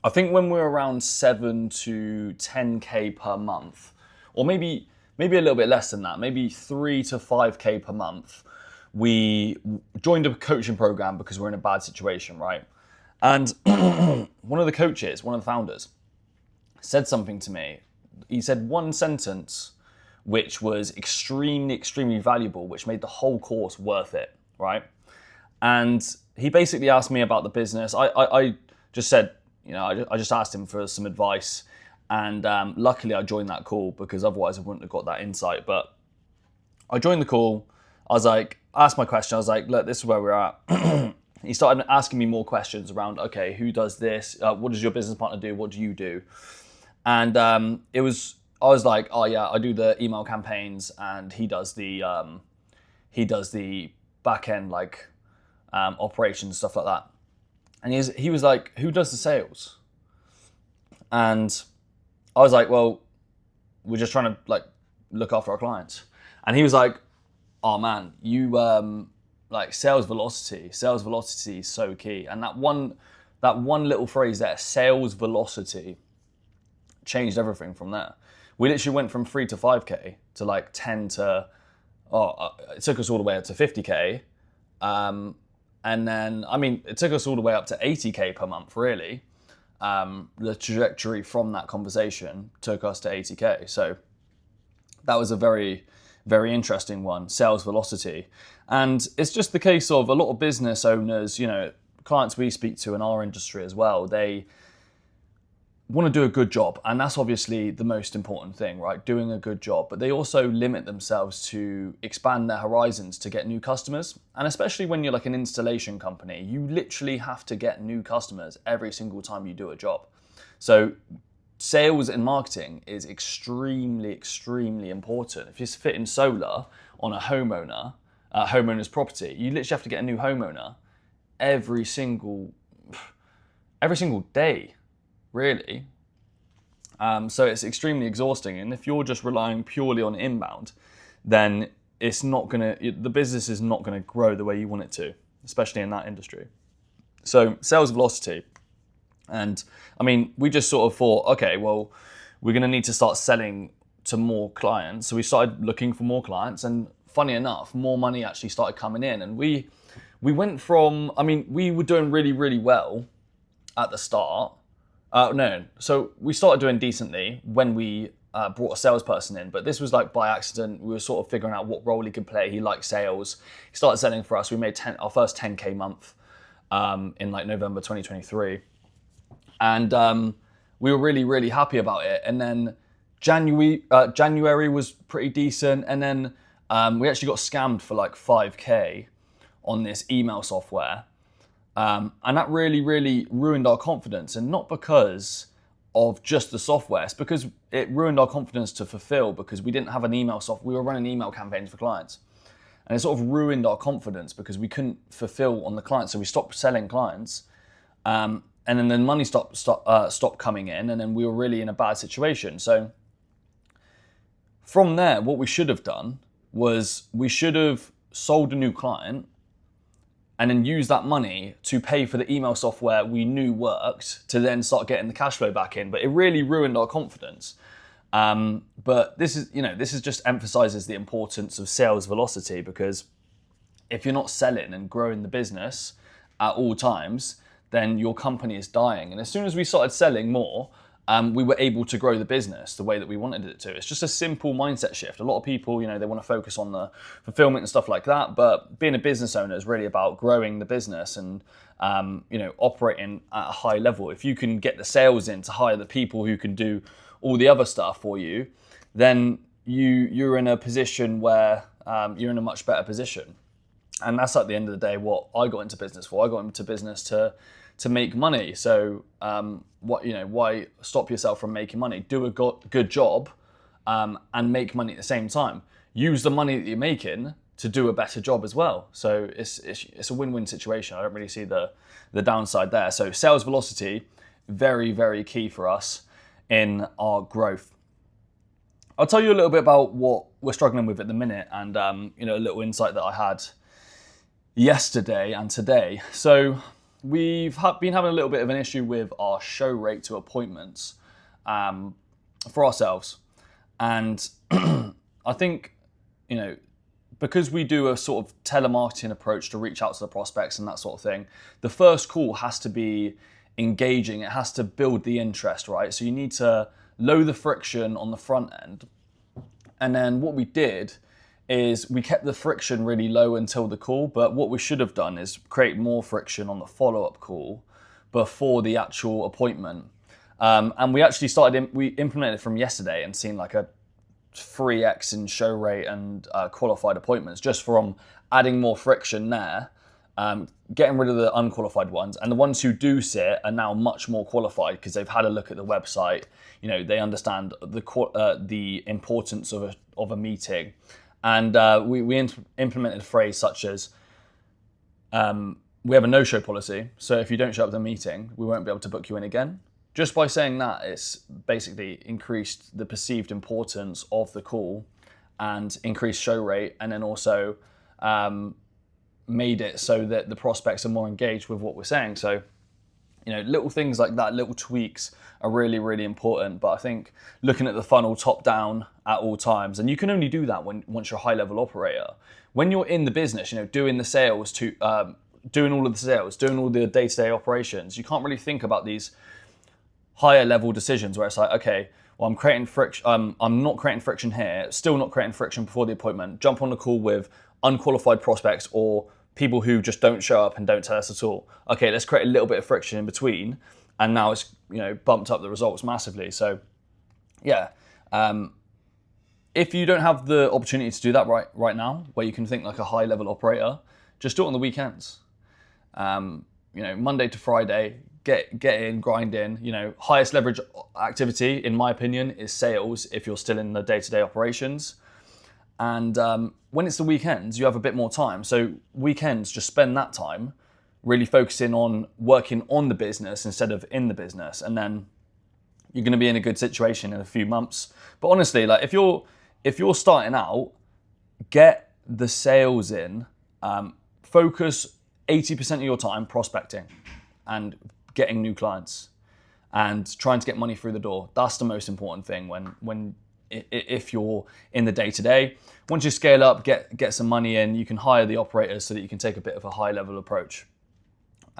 I think when we're around 7 to 10K per month, or maybe a little bit less than that, maybe 3 to 5K per month, we joined a coaching program because we're in a bad situation, right? And one of the coaches, one of the founders, said something to me. He said one sentence which was extremely, extremely valuable, which made the whole course worth it, right? And he basically asked me about the business. I just said, I just asked him for some advice. And luckily I joined that call because otherwise I wouldn't have got that insight. But I joined the call. I was like, asked my question. I was like, look, this is where we're at. He started asking me more questions around, okay, who does this? What does your business partner do? What do you do? And I was like, oh yeah, I do the email campaigns, and he does the back end like operations, stuff like that. And he was like, who does the sales? And I was like, well, we're just trying to like look after our clients. And he was like, oh man, you like sales velocity is so key. And that one little phrase there, sales velocity, changed everything from there. We literally went from 3 to 5K to like 10 to, it took us all the way up to 50K. And then, it took us all the way up to 80K per month, really. The trajectory from that conversation took us to 80K. So that was a very, very interesting one, sales velocity. And it's just the case of a lot of business owners, clients we speak to in our industry as well, they want to do a good job. And that's obviously the most important thing, right? Doing a good job. But they also limit themselves to expand their horizons to get new customers. And especially when you're like an installation company, you literally have to get new customers every single time you do a job. So sales and marketing is extremely, extremely important. If you're fitting solar on a homeowner's property, you literally have to get a new homeowner every single day, really. So it's extremely exhausting. And if you're just relying purely on inbound, then the business is not gonna grow the way you want it to, especially in that industry. So sales velocity. And we just sort of thought, okay, well, we're going to need to start selling to more clients. So we started looking for more clients, and funny enough, more money actually started coming in. And we went from, we were doing really, really well at the start. So we started doing decently when we brought a salesperson in, but this was like by accident. We were sort of figuring out what role he could play. He liked sales. He started selling for us. We made our first 10K month in like November 2023. And we were really, really happy about it. And then January was pretty decent. And then we actually got scammed for like 5K on this email software. And that really, really ruined our confidence. And not because of just the software. It's because it ruined our confidence to fulfill, because we didn't have an email software. We were running email campaigns for clients. And it sort of ruined our confidence because we couldn't fulfill on the clients. So we stopped selling clients. And then the money stopped coming in, and then we were really in a bad situation. So from there, what we should have done was we should have sold a new client and then used that money to pay for the email software we knew worked to then start getting the cash flow back in. But it really ruined our confidence. But this is just emphasizes the importance of sales velocity, because if you're not selling and growing the business at all times, then your company is dying. And as soon as we started selling more, we were able to grow the business the way that we wanted it to. It's just a simple mindset shift. A lot of people, they want to focus on the fulfillment and stuff like that, but being a business owner is really about growing the business and operating at a high level. If you can get the sales in to hire the people who can do all the other stuff for you, then you're in a position where you're in a much better position. And that's at the end of the day what I got into business for. I got into business to make money. So why stop yourself from making money? Do a good job and make money at the same time. Use the money that you're making to do a better job as well. So it's a win-win situation. I don't really see the downside there. So sales velocity, very, very key for us in our growth. I'll tell you a little bit about what we're struggling with at the minute, and a little insight that I had yesterday and today. So been having a little bit of an issue with our show rate to appointments for ourselves. And I think, because we do a sort of telemarketing approach to reach out to the prospects and that sort of thing, the first call has to be engaging. It has to build the interest, right? So you need to lower the friction on the front end. And then what we did is we kept the friction really low until the call, but what we should have done is create more friction on the follow-up call before the actual appointment. And we actually we implemented it from yesterday and seen like a 3x in show rate and qualified appointments just from adding more friction there, getting rid of the unqualified ones. And the ones who do sit are now much more qualified because they've had a look at the website. They understand the importance of a meeting. And we implemented a phrase such as, we have a no-show policy. So if you don't show up at the meeting, we won't be able to book you in again. Just by saying that, it's basically increased the perceived importance of the call and increased show rate, and then also made it so that the prospects are more engaged with what we're saying. So, little things like that, little tweaks are really, really important. But I think looking at the funnel top down at all times, and you can only do that once you're a high level operator. When you're in the business, doing the sales, doing all of the sales, doing all the day-to-day operations, you can't really think about these higher level decisions where it's like, okay, well, I'm creating friction. I'm not creating friction here. Still not creating friction before the appointment. Jump on the call with unqualified prospects or people who just don't show up and don't tell us at all. Okay, let's create a little bit of friction in between, and now it's bumped up the results massively. So, yeah, if you don't have the opportunity to do that right now, where you can think like a high level operator, just do it on the weekends. Monday to Friday. Get in, grind in. Highest leverage activity, in my opinion, is sales if you're still in the day-to-day operations. And when it's the weekends, you have a bit more time. So weekends, just spend that time really focusing on working on the business instead of in the business. And then you're going to be in a good situation in a few months. But honestly, like if you're starting out, get the sales in. Focus 80% of your time prospecting and getting new clients and trying to get money through the door. That's the most important thing if you're in the day-to-day. Once you scale up, get some money in, you can hire the operators so that you can take a bit of a high level approach.